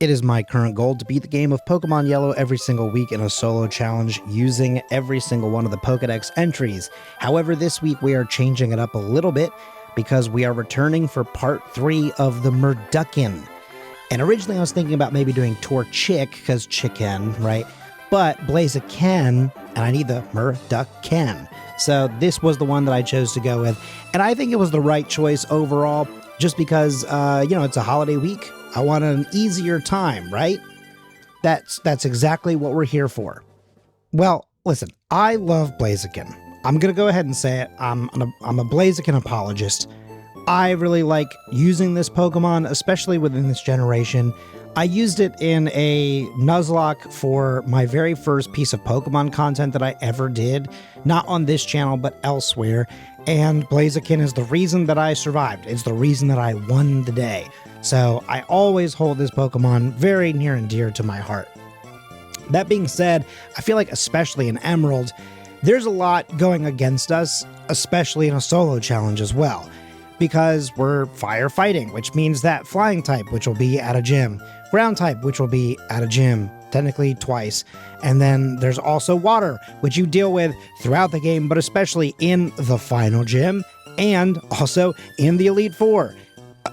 It is my current goal to beat the game of Pokemon Yellow every single week in a solo challenge using every single one of the Pokedex entries. However, this week we are changing it up a little bit because we are returning for part 3 of the MurducKEN. And originally I was thinking about maybe doing Turducken, because chicken, right? But Blaziken, and I need the MurducKEN. So this was the one that I chose to go with. And I think it was the right choice overall, just because, it's a holiday week. I want an easier time, right? That's exactly what we're here for. Well, listen, I love Blaziken. I'm going to go ahead and say it. I'm a Blaziken apologist. I really like using this Pokemon, especially within this generation. I used it in a Nuzlocke for my very first piece of Pokemon content that I ever did. Not on this channel, but elsewhere. And Blaziken is the reason that I survived. It's the reason that I won the day. So I always hold this Pokemon very near and dear to my heart. That being said, I feel like especially in Emerald, there's a lot going against us, especially in a solo challenge as well. Because we're firefighting, which means that flying type, which will be at a gym, ground type, which will be at a gym, technically twice. And then there's also water, which you deal with throughout the game, but especially in the final gym and also in the Elite Four,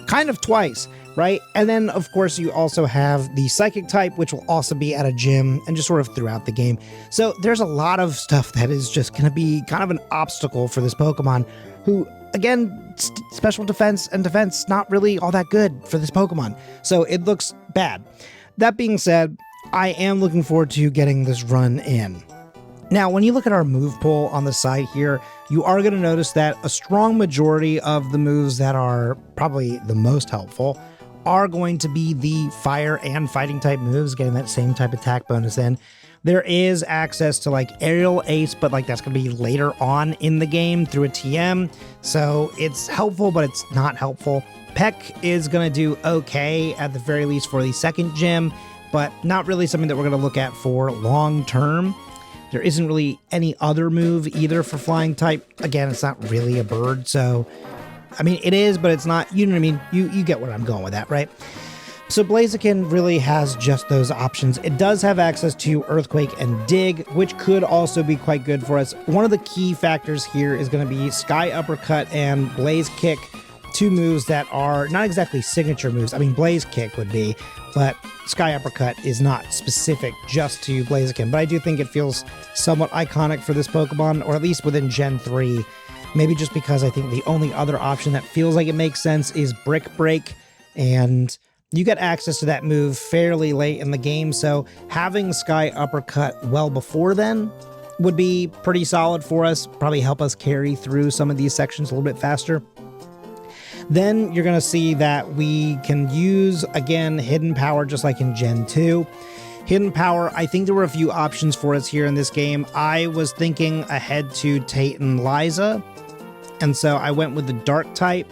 kind of twice, right? And then of course you also have the psychic type, which will also be at a gym and just sort of throughout the game. So there's a lot of stuff that is just going to be kind of an obstacle for this Pokemon who, again, special defense and defense, not really all that good for this Pokemon. So it looks bad. That being said, I am looking forward to getting this run in. Now, when you look at our move pool on the side here, you are going to notice that a strong majority of the moves that are probably the most helpful are going to be the fire and fighting type moves, getting that same type attack bonus in. There is access to like aerial ace, but like that's going to be later on in the game through a TM. So it's helpful, but it's not helpful. Peck is going to do okay at the very least for the second gym, but not really something that we're going to look at for long term. There isn't really any other move either for flying type. Again, it's not really a bird. So, I mean, it is, but it's not, you know what I mean? You get where I'm going with that, right? So Blaziken really has just those options. It does have access to Earthquake and Dig, which could also be quite good for us. One of the key factors here is going to be Sky Uppercut and Blaze Kick, two moves that are not exactly signature moves. I mean, Blaze Kick would be, but Sky Uppercut is not specific just to Blaziken. But I do think it feels somewhat iconic for this Pokemon, or at least within Gen 3. Maybe just because I think the only other option that feels like it makes sense is Brick Break, and you get access to that move fairly late in the game, so having Sky Uppercut well before then would be pretty solid for us, probably help us carry through some of these sections a little bit faster. Then you're going to see that we can use, again, Hidden Power just like in Gen 2. Hidden Power, I think there were a few options for us here in this game. I was thinking ahead to Tate and Liza, and so I went with the Dark type.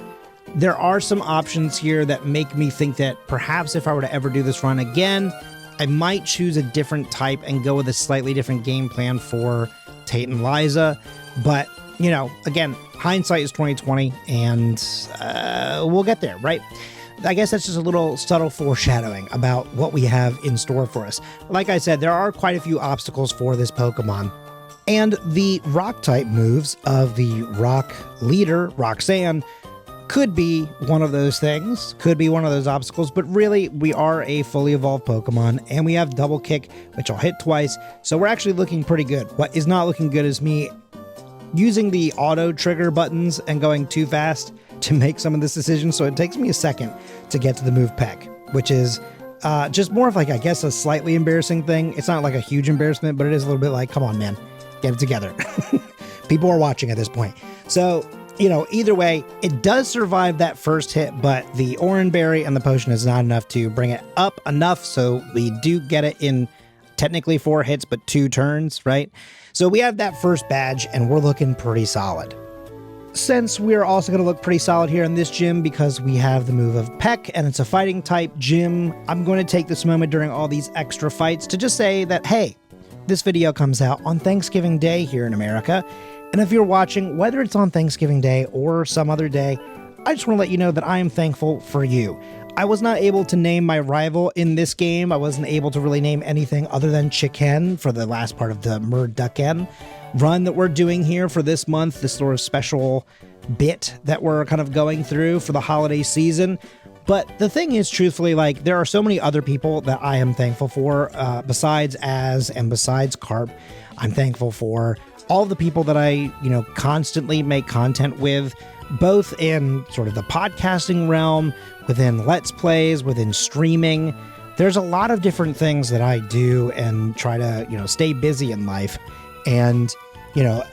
There are some options here that make me think that perhaps if I were to ever do this run again, I might choose a different type and go with a slightly different game plan for Tate and Liza. But, you know, again, hindsight is 2020, and we'll get there, right? I guess that's just a little subtle foreshadowing about what we have in store for us. Like I said, there are quite a few obstacles for this Pokemon. And the rock type moves of the rock leader, Roxanne, could be one of those things, could be one of those obstacles, but really we are a fully evolved Pokemon and we have double kick, which I'll hit twice. So we're actually looking pretty good. What is not looking good is me using the auto trigger buttons and going too fast to make some of this decision. So it takes me a second to get to the move Peck, which is just more of like, I guess, a slightly embarrassing thing. It's not like a huge embarrassment, but it is a little bit like, come on, man, get it together. People are watching at this point. So, you know, either way, it does survive that first hit, but the Oran Berry and the potion is not enough to bring it up enough. So we do get it in technically 4 hits, but 2 turns, right? So we have that first badge and we're looking pretty solid. Since we're also going to look pretty solid here in this gym because we have the move of Peck and it's a fighting type gym, I'm going to take this moment during all these extra fights to just say that, hey, this video comes out on Thanksgiving Day here in America. And if you're watching, whether it's on Thanksgiving Day or some other day, I just want to let you know that I am thankful for you. I was not able to name my rival in this game. I wasn't able to really name anything other than Chicken for the last part of the MurducKEN run that we're doing here for this month, this sort of special bit that we're kind of going through for the holiday season. But the thing is, truthfully, like, there are so many other people that I am thankful for, besides Az and besides Carp. I'm thankful for all the people that I, constantly make content with, both in sort of the podcasting realm, within Let's Plays, within streaming. There's a lot of different things that I do and try to, stay busy in life. And,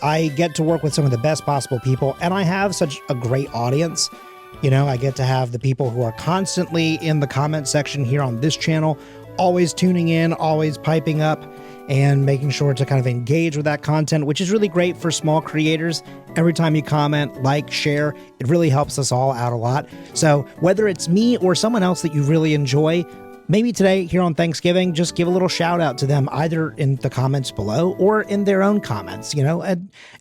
I get to work with some of the best possible people, and I have such a great audience. I get to have the people who are constantly in the comment section here on this channel, always tuning in, always piping up, and making sure to kind of engage with that content, which is really great for small creators. Every time you comment, like, share, it really helps us all out a lot. So whether it's me or someone else that you really enjoy, maybe today here on Thanksgiving, just give a little shout out to them, either in the comments below or in their own comments.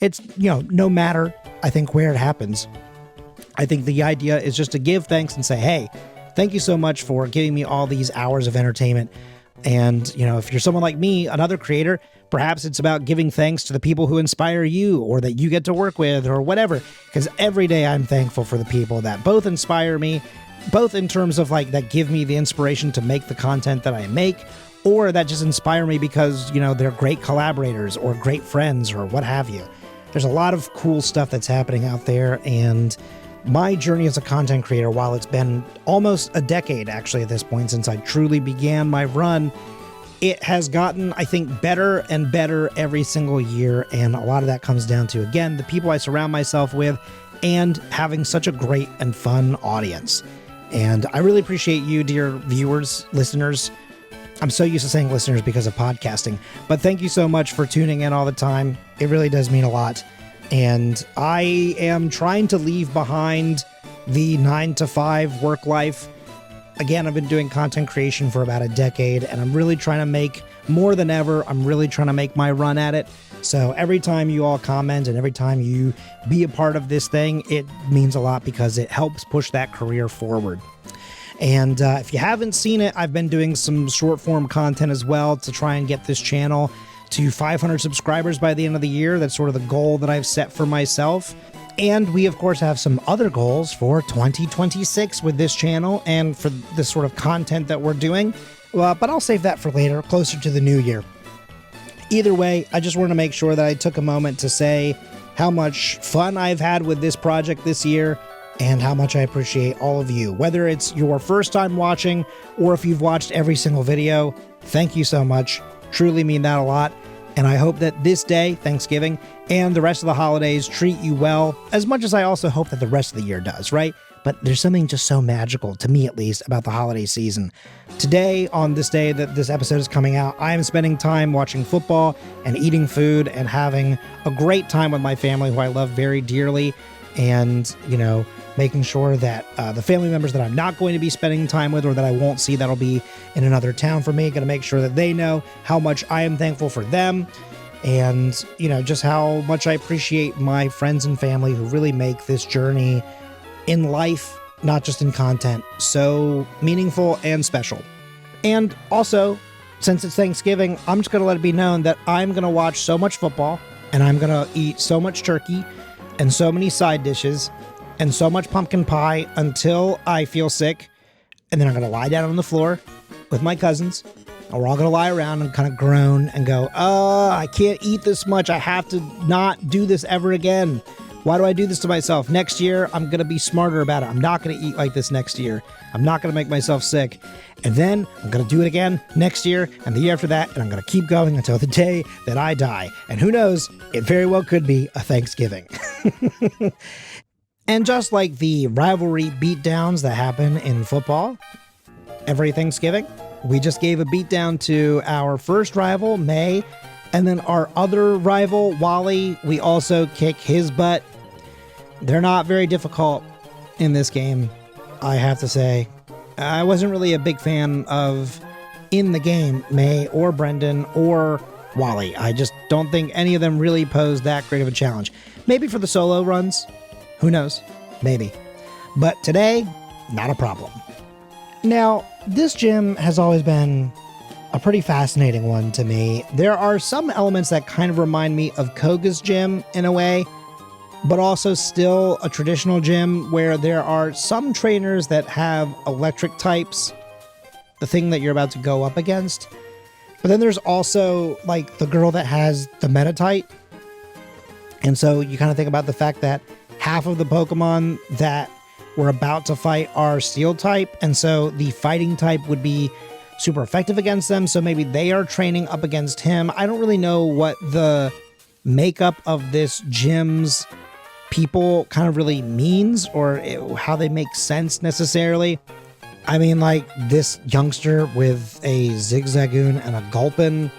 It's, no matter, I think, where it happens. I think the idea is just to give thanks and say, hey, thank you so much for giving me all these hours of entertainment. And, if you're someone like me, another creator, perhaps it's about giving thanks to the people who inspire you or that you get to work with or whatever. Because every day I'm thankful for the people that both inspire me, both in terms of that give me the inspiration to make the content that I make, or that just inspire me because, they're great collaborators or great friends or what have you. There's a lot of cool stuff that's happening out there, and my journey as a content creator, while it's been almost a decade actually at this point since I truly began my run, it has gotten, I think, better and better every single year. And a lot of that comes down to, again, the people I surround myself with and having such a great and fun audience. And I really appreciate you, dear viewers, listeners. I'm so used to saying listeners because of podcasting, but thank you so much for tuning in all the time. It really does mean a lot. And I am trying to leave behind the 9-to-5 work life. Again, I've been doing content creation for about a decade, and I'm really trying to make more than ever. I'm really trying to make my run at it. So every time you all comment and every time you be a part of this thing, it means a lot because it helps push that career forward. And if you haven't seen it, I've been doing some short form content as well to try and get this channel to 500 subscribers by the end of the year. That's sort of the goal that I've set for myself. And we, of course, have some other goals for 2026 with this channel and for this sort of content that we're doing. But I'll save that for later, closer to the new year. Either way, I just want to make sure that I took a moment to say how much fun I've had with this project this year and how much I appreciate all of you. Whether it's your first time watching or if you've watched every single video, thank you so much. Truly mean that a lot. And I hope that this day, Thanksgiving, and the rest of the holidays treat you well, as much as I also hope that the rest of the year does, right? But there's something just so magical, to me at least, about the holiday season. Today, on this day that this episode is coming out, I am spending time watching football and eating food and having a great time with my family, who I love very dearly. And, making sure that the family members that I'm not going to be spending time with or that I won't see that'll be in another town for me, going to make sure that they know how much I am thankful for them and, just how much I appreciate my friends and family who really make this journey in life, not just in content, so meaningful and special. And also, since it's Thanksgiving, I'm just going to let it be known that I'm going to watch so much football and I'm going to eat so much turkey and so many side dishes and so much pumpkin pie until I feel sick. And then I'm going to lie down on the floor with my cousins, and we're all going to lie around and kind of groan and go, I can't eat this much. I have to not do this ever again. Why do I do this to myself? Next year, I'm going to be smarter about it. I'm not going to eat like this next year. I'm not going to make myself sick. And then I'm going to do it again next year and the year after that. And I'm going to keep going until the day that I die. And who knows, it very well could be a Thanksgiving. And just like the rivalry beatdowns that happen in football every Thanksgiving, we just gave a beatdown to our first rival, May, and then our other rival, Wally, we also kick his butt. They're not very difficult in this game, I have to say. I wasn't really a big fan of, in the game, May or Brendan or Wally. I just don't think any of them really posed that great of a challenge. Maybe for the solo runs. Who knows? Maybe. But today, not a problem. Now, this gym has always been a pretty fascinating one to me. There are some elements that kind of remind me of Koga's gym in a way, but also still a traditional gym where there are some trainers that have electric types, the thing that you're about to go up against. But then there's also like the girl that has the meta type. And so you kind of think about the fact that half of the Pokemon that we're about to fight are steel type. And so the fighting type would be super effective against them. So maybe they are training up against him. I don't really know what the makeup of this gym's people kind of really means or how they make sense necessarily. I mean, like this youngster with a Zigzagoon and a Gulpin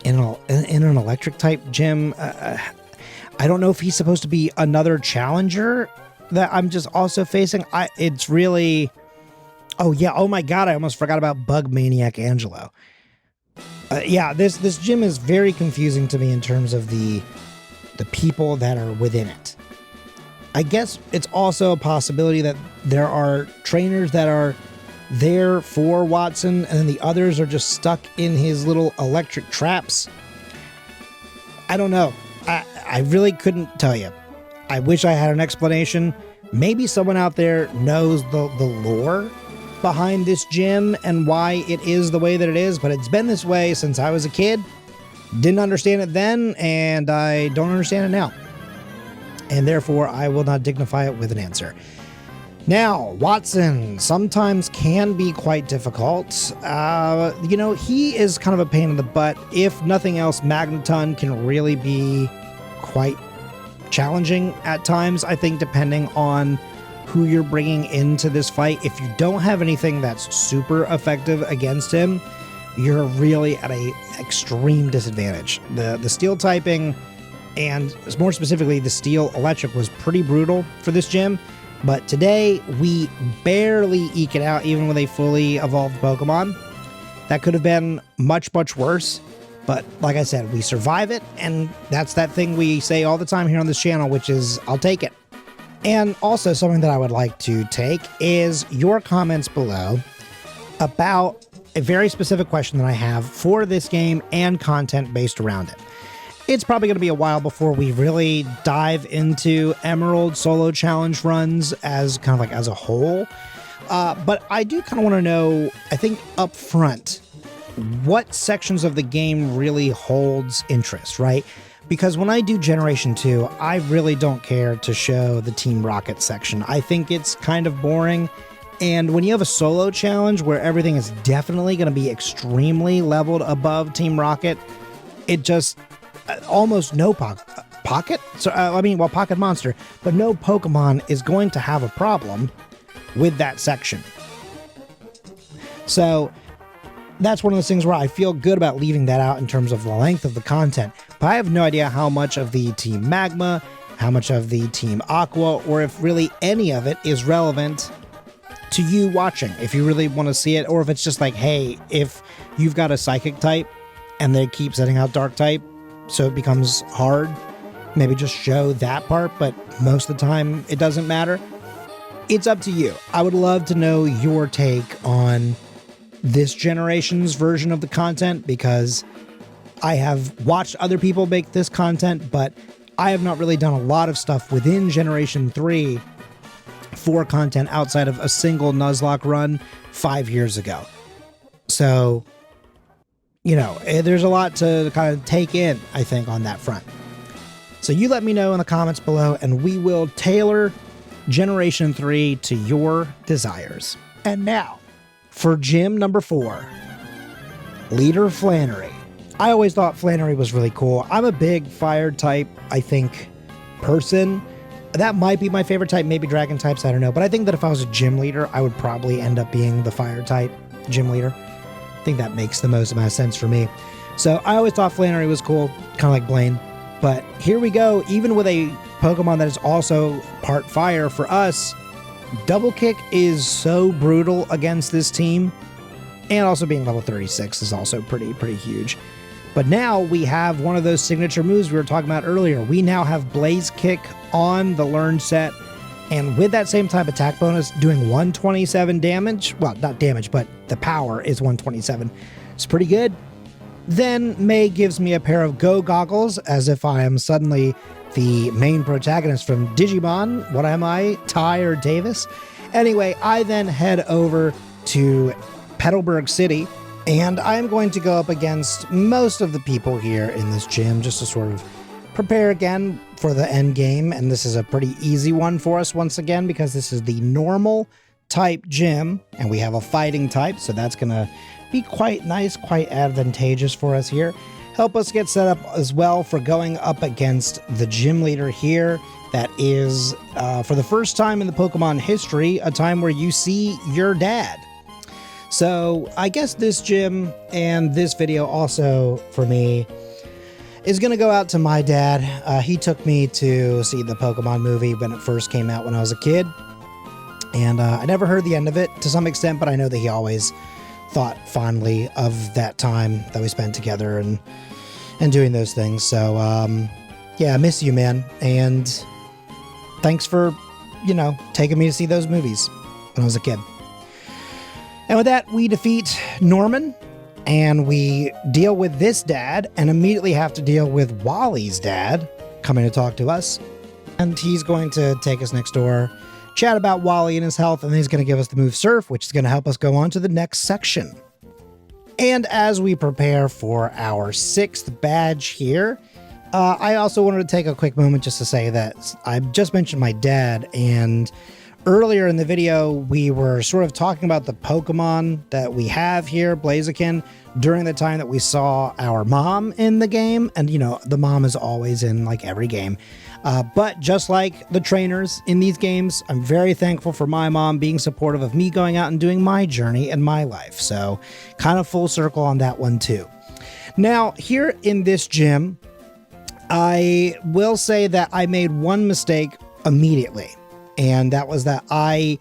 in an electric type gym. I don't know if he's supposed to be another challenger that I'm just also facing. It's really... Oh, yeah. Oh, my God. I almost forgot about Bug Maniac Angelo. Yeah, this gym is very confusing to me in terms of the people that are within it. I guess it's also a possibility that there are trainers that are there for Watson and then the others are just stuck in his little electric traps. I don't know. I really couldn't tell you. I wish I had an explanation. Maybe someone out there knows the lore behind this gym and why it is the way that it is, but it's been this way since I was a kid. Didn't understand it then, and I don't understand it now. And therefore, I will not dignify it with an answer. Now, Watson sometimes can be quite difficult. He is kind of a pain in the butt. If nothing else, Magneton can really be quite challenging at times, I think, depending on who you're bringing into this fight. If you don't have anything that's super effective against him, you're really at an extreme disadvantage. The steel typing, and more specifically the steel electric, was pretty brutal for this gym, but today we barely eke it out even with a fully evolved Pokemon. That could have been much, much worse, but like I said, we survive it, and that's that thing we say all the time here on this channel, which is, I'll take it. And also something that I would like to take is your comments below about a very specific question that I have for this game and content based around it. It's probably going to be a while before we really dive into Emerald solo challenge runs as kind of like as a whole. But I do kind of want to know, I think up front, what sections of the game really holds interest, right? Because when I do Generation 2, I really don't care to show the Team Rocket section. I think it's kind of boring. And when you have a solo challenge where everything is definitely going to be extremely leveled above Team Rocket, it just almost no Pocket? Pocket Monster, but no Pokemon is going to have a problem with that section. So that's one of those things where I feel good about leaving that out in terms of the length of the content. But I have no idea how much of the Team Magma, how much of the Team Aqua, or if really any of it is relevant to you watching, if you really want to see it, or if it's just like, hey, if you've got a Psychic type and they keep setting out Dark type, so it becomes hard, maybe just show that part, but most of the time it doesn't matter. It's up to you. I would love to know your take on this generation's version of the content, because I have watched other people make this content, but I have not really done a lot of stuff within Generation 3 for content outside of a single Nuzlocke run 5 years ago. So, there's a lot to kind of take in, I think, on that front. So you let me know in the comments below, and we will tailor Generation 3 to your desires. And now, for gym number 4, Leader Flannery. I always thought Flannery was really cool. I'm a big fire type, I think, person. That might be my favorite type, maybe dragon types, I don't know. But I think that if I was a gym leader, I would probably end up being the fire type gym leader. I think that makes the most amount of sense for me. So I always thought Flannery was cool, kind of like Blaine. But here we go, even with a Pokemon that is also part fire for us, Double Kick is so brutal against this team. And also being level 36 is also pretty huge. But now we have one of those signature moves we were talking about earlier. We now have Blaze Kick on the learn set. And with that same type attack bonus, doing 127 damage, well, not damage, but the power is 127. It's pretty good. Then May gives me a pair of Go goggles, as if I am suddenly the main protagonist from Digimon. What am I? Ty or Davis? Anyway, I then head over to Petalburg City, and I'm going to go up against most of the people here in this gym just to sort of prepare again for the end game. And this is a pretty easy one for us once again, because this is the normal type gym, and we have a fighting type, so that's going to be quite nice, quite advantageous for us here. Help us get set up as well for going up against the gym leader here. That is, for the first time in the Pokemon history, a time where you see your dad. So I guess this gym and this video also, for me, is going to go out to my dad. He took me to see the Pokemon movie when it first came out when I was a kid. And I never heard the end of it to some extent, but I know that he always thought fondly of that time that we spent together and doing those things. So, yeah, I miss you, man. And thanks for, you know, taking me to see those movies when I was a kid. And with that, we defeat Norman, and we deal with this dad, and immediately have to deal with Wally's dad coming to talk to us. And he's going to take us next door, chat about Wally and his health, and then he's going to give us the move Surf, which is going to help us go on to the next section. And as we prepare for our 6th badge here, I also wanted to take a quick moment just to say that I just mentioned my dad, and earlier in the video, we were sort of talking about the Pokemon that we have here, Blaziken, during the time that we saw our mom in the game. And, you know, the mom is always in, like, every game. But just like the trainers in these games, I'm very thankful for my mom being supportive of me going out and doing my journey and my life. So, kind of full circle on that one, too. Now, here in this gym, I will say that I made one mistake immediately. And that was that I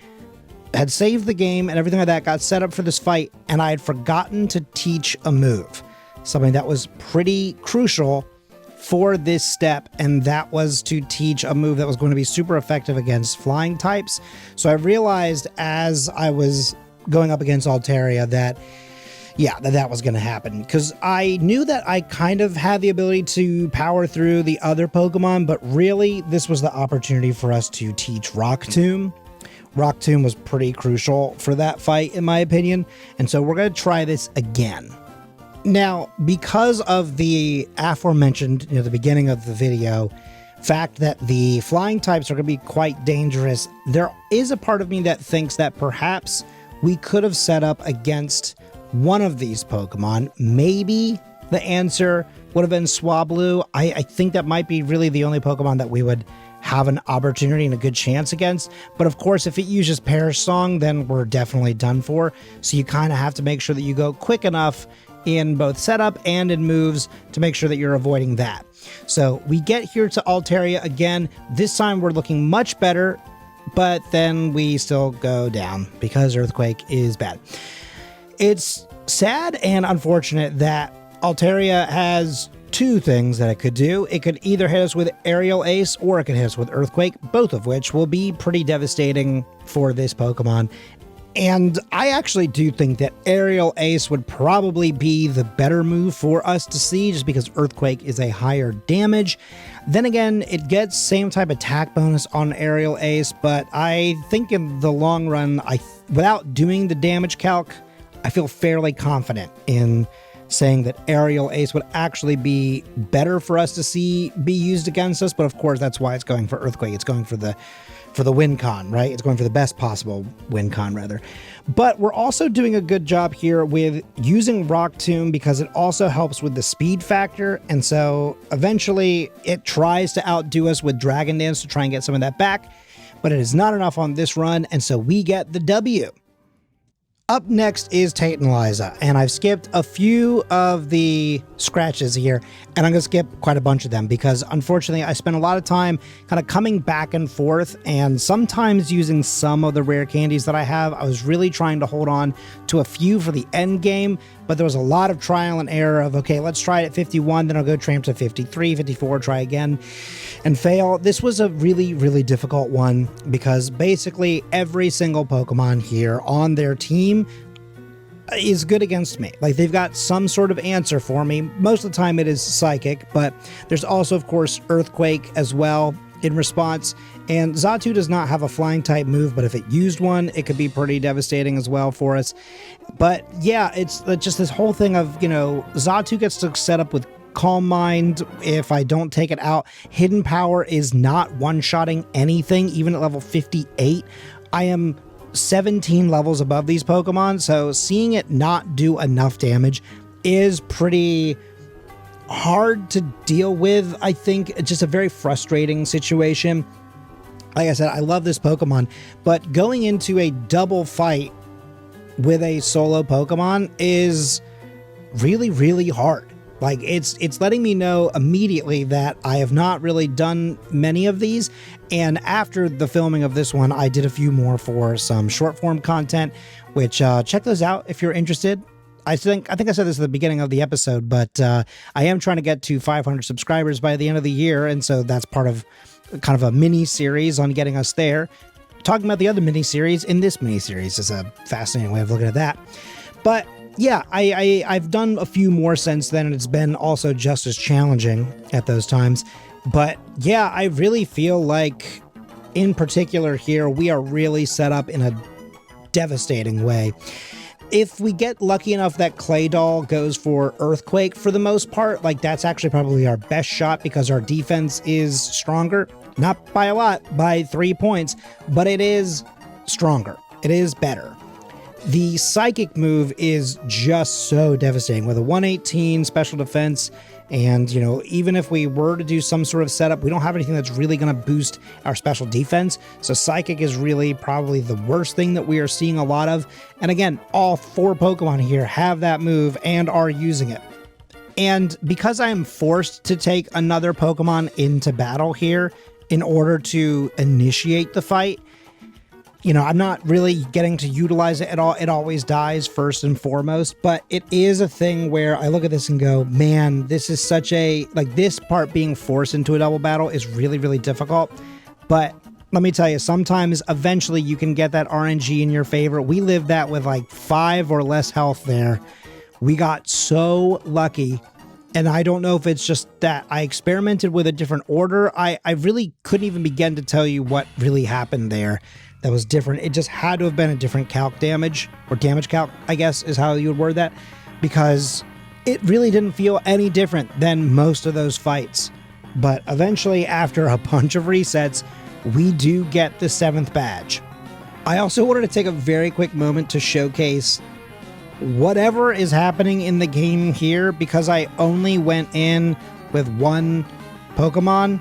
had saved the game and everything like that, got set up for this fight, and I had forgotten to teach a move. Something that was pretty crucial for this step, and that was to teach a move that was going to be super effective against flying types. So I realized as I was going up against Altaria that, yeah, that was going to happen, because I knew that I kind of had the ability to power through the other Pokemon, but really this was the opportunity for us to teach Rock Tomb. Rock Tomb was pretty crucial for that fight, in my opinion, and so we're going to try this again. Now, because of the aforementioned, the beginning of the video, fact that the flying types are going to be quite dangerous, there is a part of me that thinks that perhaps we could have set up against one of these Pokemon. Maybe the answer would have been Swablu. I think that might be really the only Pokemon that we would have an opportunity and a good chance against. But of course, if it uses Perish Song, then we're definitely done for. So you kind of have to make sure that you go quick enough in both setup and in moves to make sure that you're avoiding that. So we get here to Altaria again. This time we're looking much better, but then we still go down because Earthquake is bad. It's sad and unfortunate that Altaria has two things that it could do. It could either hit us with Aerial Ace or it could hit us with Earthquake, both of which will be pretty devastating for this Pokemon. And I actually do think that Aerial Ace would probably be the better move for us to see, just because Earthquake is a higher damage. Then again, it gets same type attack bonus on Aerial Ace, but I think in the long run, without doing the damage calc, I feel fairly confident in saying that Aerial Ace would actually be better for us to see be used against us. But of course, that's why it's going for Earthquake. It's going for the win con, right? It's going for the best possible win con, rather. But we're also doing a good job here with using Rock Tomb because it also helps with the speed factor. And so eventually it tries to outdo us with Dragon Dance to try and get some of that back, but it is not enough on this run. And so we get the W. Up next is Titanize, and I've skipped a few of the scratches here, and I'm going to skip quite a bunch of them because unfortunately I spent a lot of time kind of coming back and forth and sometimes using some of the rare candies that I have. I was really trying to hold on to a few for the end game, but there was a lot of trial and error of, okay, let's try it at 51, then I'll go tramp to 53, 54, try again, and fail. This was a really, really difficult one because basically every single Pokemon here on their team is good against me. Like, they've got some sort of answer for me. Most of the time it is Psychic, but there's also, of course, Earthquake as well in response. And Xatu does not have a flying type move, but if it used one, it could be pretty devastating as well for us. But yeah, it's just this whole thing of, you know, Xatu gets to set up with Calm Mind if I don't take it out. Hidden Power is not one-shotting anything, even at level 58. I am 17 levels above these Pokemon, so seeing it not do enough damage is pretty hard to deal with. I think it's just a very frustrating situation. Like I said, I love this Pokemon, but going into a double fight with a solo Pokemon is really, really hard. Like, it's letting me know immediately that I have not really done many of these. And after the filming of this one, I did a few more for some short form content, which check those out if you're interested. I think I said this at the beginning of the episode, but I am trying to get to 500 subscribers by the end of the year. And so that's part of kind of a mini series on getting us there. Talking about the other mini series in this mini series is a fascinating way of looking at that. But yeah, I've done a few more since then, and it's been also just as challenging at those times. But yeah, I really feel like, in particular here, we are really set up in a devastating way. If we get lucky enough that Clay Doll goes for Earthquake for the most part, like, that's actually probably our best shot because our defense is stronger. Not by a lot, by 3 points, but it is stronger. It is better. The Psychic move is just so devastating with a 118 special defense. And, you know, even if we were to do some sort of setup, we don't have anything that's really going to boost our special defense. So Psychic is really probably the worst thing that we are seeing a lot of. And again, all 4 Pokemon here have that move and are using it. And because I am forced to take another Pokemon into battle here in order to initiate the fight, you know, I'm not really getting to utilize it at all. It always dies first and foremost, but it is a thing where I look at this and go, man, this is such a, like, this part being forced into a double battle is really, really difficult. But let me tell you, sometimes eventually you can get that RNG in your favor. We lived that with like 5 or less health there. We got so lucky. And I don't know if it's just that I experimented with a different order. I really couldn't even begin to tell you what really happened there that was different. It just had to have been a different calc damage, or damage calc, I guess is how you would word that, because it really didn't feel any different than most of those fights. But eventually, after a bunch of resets, we do get the 7th badge. I also wanted to take a very quick moment to showcase whatever is happening in the game here, because I only went in with 1 Pokemon.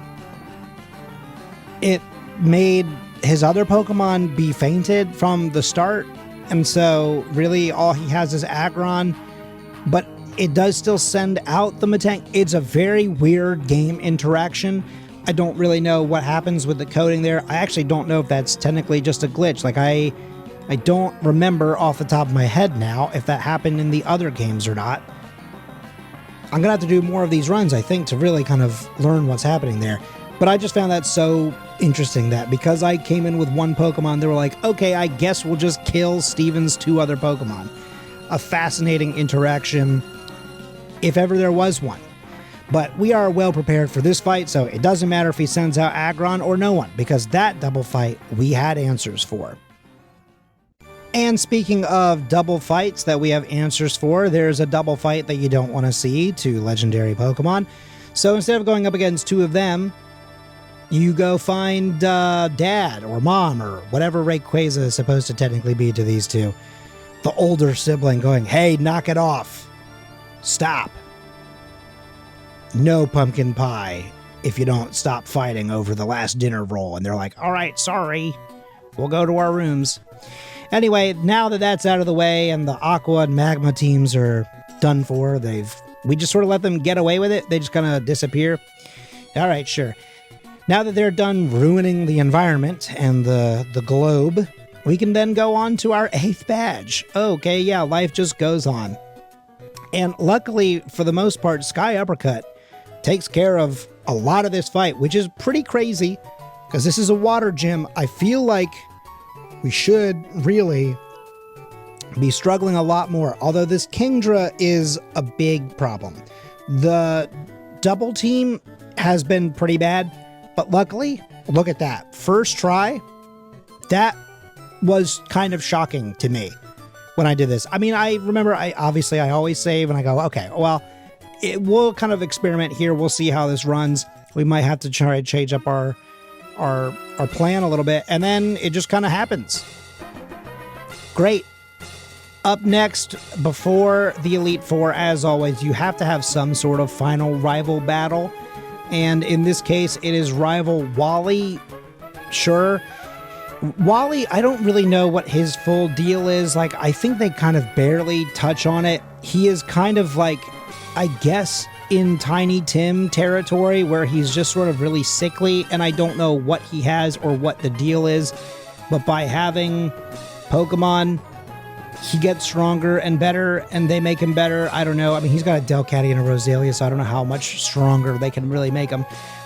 It made his other Pokemon be fainted from the start, and so really all he has is Aggron, but it does still send out the Matank. It's a very weird game interaction. I don't really know what happens with the coding there. I actually don't know if that's technically just a glitch. Like, I don't remember off the top of my head now if that happened in the other games or not. I'm gonna have to do more of these runs, I think, to really kind of learn what's happening there. But I just found that so interesting that because I came in with 1 Pokemon, they were like, okay, I guess we'll just kill Steven's 2 other Pokemon. A fascinating interaction, if ever there was one. But we are well prepared for this fight, so it doesn't matter if he sends out Aggron or no one, because that double fight we had answers for. And speaking of double fights that we have answers for, there's a double fight that you don't want to see to legendary Pokemon. So instead of going up against 2 of them, you go find Dad or Mom or whatever Rayquaza is supposed to technically be to these 2. The older sibling going, hey, knock it off. Stop. No pumpkin pie if you don't stop fighting over the last dinner roll. And they're like, all right, sorry. We'll go to our rooms. Anyway, now that that's out of the way and the Aqua and Magma teams are done for, we just sort of let them get away with it. They just kind of disappear. All right, sure. Now that they're done ruining the environment and the globe, we can then go on to our 8th badge. Okay, yeah, life just goes on. And luckily, for the most part, Sky Uppercut takes care of a lot of this fight, which is pretty crazy because this is a water gym. I feel like we should really be struggling a lot more, although this Kingdra is a big problem. The double team has been pretty bad, but luckily, look at that. First try, that was kind of shocking to me when I did this. I mean, I remember I always save and I go, okay, well, we'll kind of experiment here. We'll see how this runs. We might have to try to change up our plan a little bit, and then it just kind of happens. Great. Up next, before the Elite Four, as always, you have to have some sort of final rival battle. And in this case, it is rival Wally. Sure. Wally, I don't really know what his full deal is. Like, I think they kind of barely touch on it. He is kind of like, I guess, in Tiny Tim territory, where he's just sort of really sickly, and I don't know what he has or what the deal is. But by having Pokemon, he gets stronger and better, and they make him better. I don't know. I mean, he's got a Delcatty and a Roselia, so I don't know how much stronger they can really make him.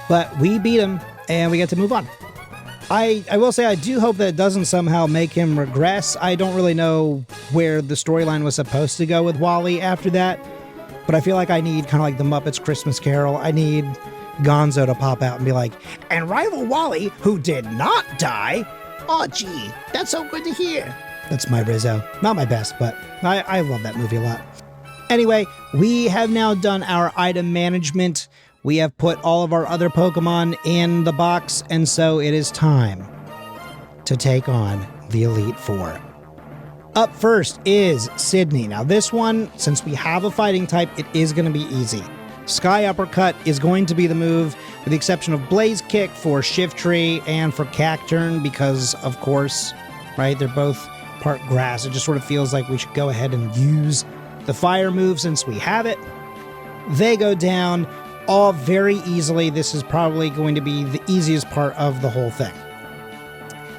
But we beat him, and we get to move on. I will say I do hope that it doesn't somehow make him regress. I don't really know where the storyline was supposed to go with Wally after that, but I feel like I need kind of like the Muppets Christmas Carol. I need Gonzo to pop out and be like, and rival Wally, who did not die. Oh, gee, that's so good to hear. That's my Rizzo. Not my best, but I love that movie a lot. Anyway, we have now done our item management. We have put all of our other Pokemon in the box, and so it is time to take on the Elite Four. Up first is Sydney. Now this one, since we have a fighting type, it is going to be easy. Sky Uppercut is going to be the move, with the exception of Blaze Kick for Shiftry and for Cacturn, because, of course, right, they're both part grass. It just sort of feels like we should go ahead and use the fire move since we have it. They go down all very easily. This is probably going to be the easiest part of the whole thing.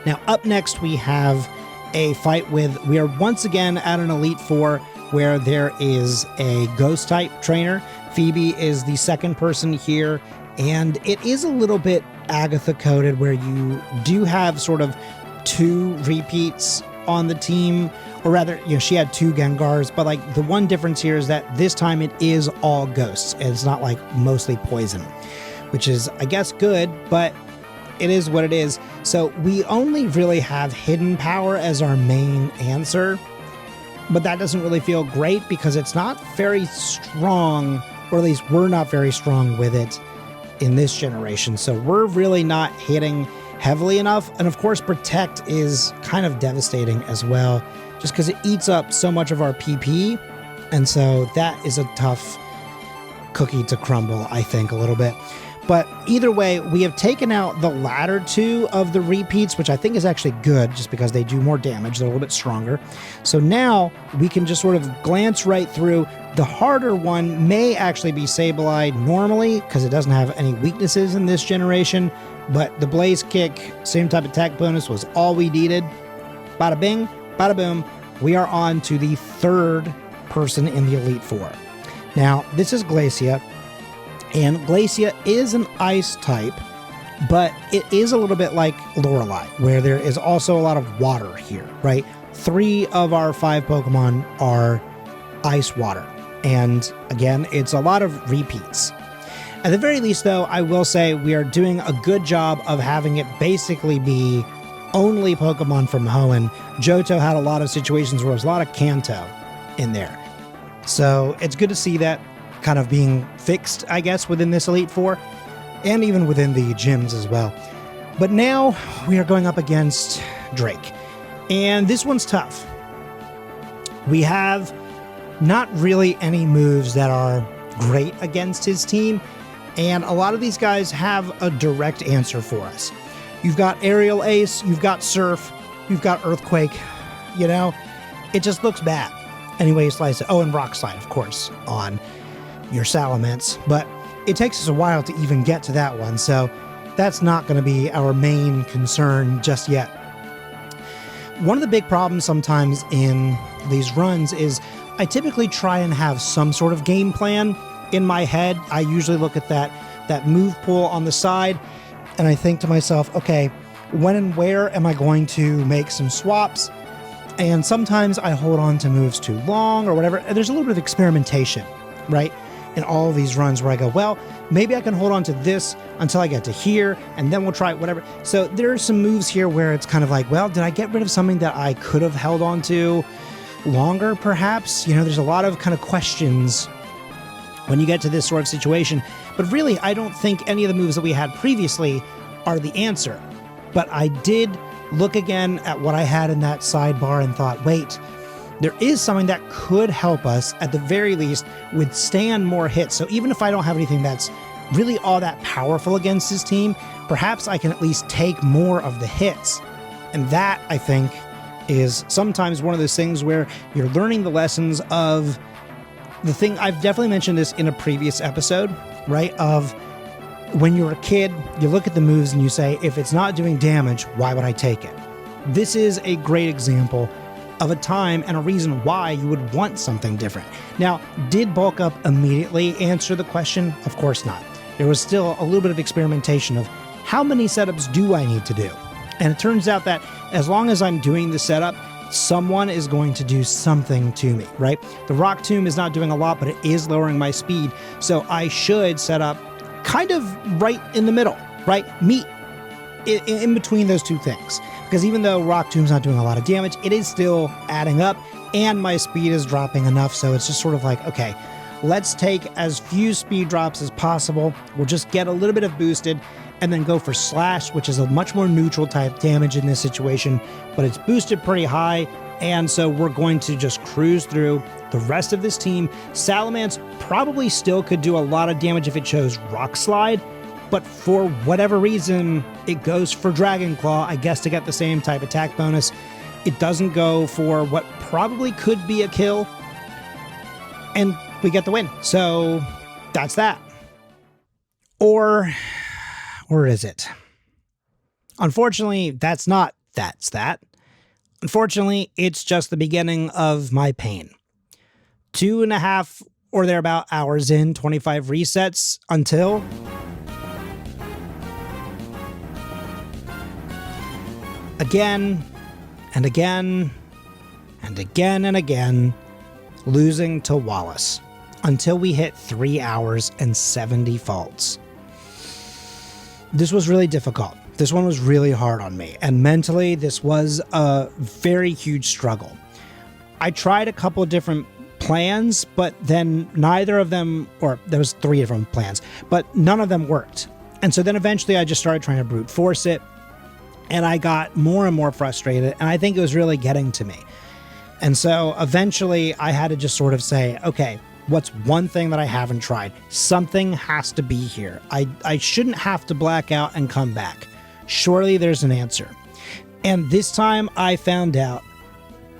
Now, up next, we have a fight we are once again at an Elite Four where there is a ghost type trainer. Phoebe is the second person here, and it is a little bit Agatha coded where you do have sort of two repeats on the team, or rather, she had two Gengars, but like the one difference here is that this time it is all ghosts, and it's not like mostly poison, which is, I guess, good, but it is what it is. So we only really have hidden power as our main answer, but that doesn't really feel great because it's not very strong, or at least we're not very strong with it in this generation. So we're really not hitting heavily enough. And of course, Protect is kind of devastating as well, just because it eats up so much of our PP. And so that is a tough cookie to crumble, I think, a little bit. But either way, we have taken out the latter two of the repeats, which I think is actually good, just because they do more damage. They're a little bit stronger. So now we can just sort of glance right through. The harder one may actually be Sableye normally, because it doesn't have any weaknesses in this generation. But the Blaze Kick, same type of attack bonus, was all we needed. Bada bing, bada boom. We are on to the third person in the Elite Four. Now, this is Glacia. And Glacia is an ice type, but it is a little bit like Lorelei, where there is also a lot of water here, right? 3 of our 5 Pokemon are ice water. And again, it's a lot of repeats. At the very least, though, I will say we are doing a good job of having it basically be only Pokemon from Hoenn. Johto had a lot of situations where there was a lot of Kanto in there. So it's good to see that kind of being fixed, I guess, within this Elite Four, and even within the gyms as well. But now we are going up against Drake, and this one's tough. We have not really any moves that are great against his team, and a lot of these guys have a direct answer for us. You've got Aerial Ace, you've got Surf, you've got Earthquake, it just looks bad. Anyway, you slice it. Oh, and Rock Slide, of course, on your Salamence, but it takes us a while to even get to that one, so that's not going to be our main concern just yet. One of the big problems sometimes in these runs is I typically try and have some sort of game plan in my head. I usually look at that move pool on the side, and I think to myself, okay, when and where am I going to make some swaps? And sometimes I hold on to moves too long or whatever. And there's a little bit of experimentation, right? In all of these runs where I go, well, maybe I can hold on to this until I get to here, and then we'll try whatever. So there are some moves here where it's kind of like, well, did I get rid of something that I could have held on to longer, perhaps? You know, there's a lot of kind of questions when you get to this sort of situation. But really, I don't think any of the moves that we had previously are the answer. But I did look again at what I had in that sidebar and thought, wait, there is something that could help us, at the very least, withstand more hits. So even if I don't have anything that's really all that powerful against this team, perhaps I can at least take more of the hits. And that, I think, is sometimes one of those things where you're learning the lessons of the thing. I've definitely mentioned this in a previous episode, right? Of when you're a kid, you look at the moves and you say, if it's not doing damage, why would I take it? This is a great example of a time and a reason why you would want something different. Now, did bulk up immediately answer the question? Of course not. There was still a little bit of experimentation of how many setups do I need to do? And it turns out that as long as I'm doing the setup, someone is going to do something to me, right? The Rock Tomb is not doing a lot, but it is lowering my speed. So I should set up kind of right in the middle, right? Meet in between those two things. Because even though Rock Tomb's not doing a lot of damage, it is still adding up, and my speed is dropping enough. So it's just sort of like, okay, let's take as few speed drops as possible. We'll just get a little bit of boosted and then go for Slash, which is a much more neutral type damage in this situation, but it's boosted pretty high. And so we're going to just cruise through the rest of this team. Salamence probably still could do a lot of damage if it chose Rock Slide, but for whatever reason, it goes for Dragon Claw, I guess to get the same type attack bonus. It doesn't go for what probably could be a kill, and we get the win. So that's that. Or is it? Unfortunately, that's not that's that. Unfortunately, it's just the beginning of my pain. 2.5 or thereabout hours in, 25 resets until again and again and again and again, losing to Wallace until we hit 3 hours and 70 faults. This was really difficult. This one was really hard on me, and mentally this was a very huge struggle. I tried a couple of different plans, but then neither of them, or there was 3 different plans, but none of them worked. And so then eventually I just started trying to brute force it, and I got more and more frustrated, and I think it was really getting to me. And so eventually I had to just sort of say, okay, what's one thing that I haven't tried? Something has to be here. I shouldn't have to black out and come back. Surely there's an answer. And this time I found out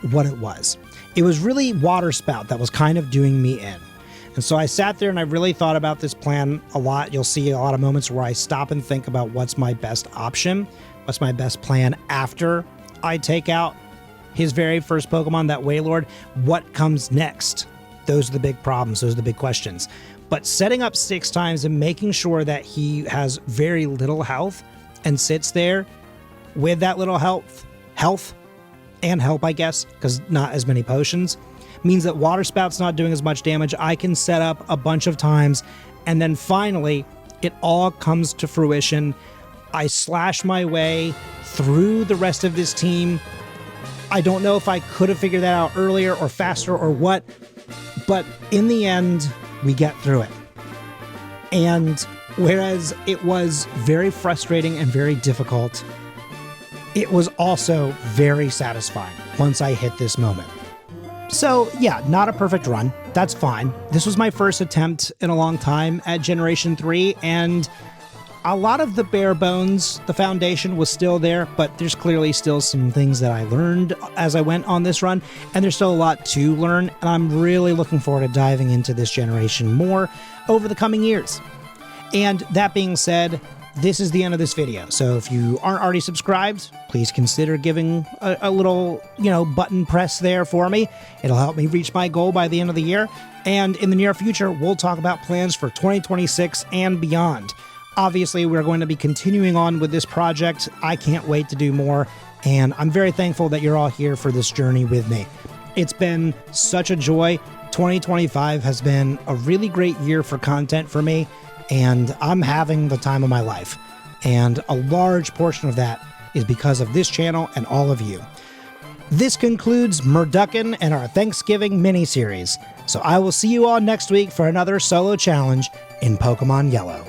what it was. It was really Water Spout that was kind of doing me in. And so I sat there and I really thought about this plan a lot. You'll see a lot of moments where I stop and think about what's my best option, what's my best plan after I take out his very first Pokemon, that Wailord. What comes next? Those are the big problems. Those are the big questions. But setting up 6 times and making sure that he has very little health and sits there with that little health and help, I guess, because not as many potions, means that Water Spout's not doing as much damage. I can set up a bunch of times, and then finally, it all comes to fruition. I slash my way through the rest of this team. I don't know if I could have figured that out earlier or faster or what, but in the end, we get through it. And whereas it was very frustrating and very difficult, it was also very satisfying once I hit this moment. So yeah, not a perfect run. That's fine. This was my first attempt in a long time at Generation 3, and a lot of the bare bones, the foundation was still there, but there's clearly still some things that I learned as I went on this run, and there's still a lot to learn, and I'm really looking forward to diving into this generation more over the coming years. And that being said, this is the end of this video. So if you aren't already subscribed, please consider giving a little, button press there for me. It'll help me reach my goal by the end of the year. And in the near future, we'll talk about plans for 2026 and beyond. Obviously, we're going to be continuing on with this project. I can't wait to do more. And I'm very thankful that you're all here for this journey with me. It's been such a joy. 2025 has been a really great year for content for me, and I'm having the time of my life. And a large portion of that is because of this channel and all of you. This concludes MurducKEN and our Thanksgiving mini-series. So I will see you all next week for another solo challenge in Pokemon Yellow.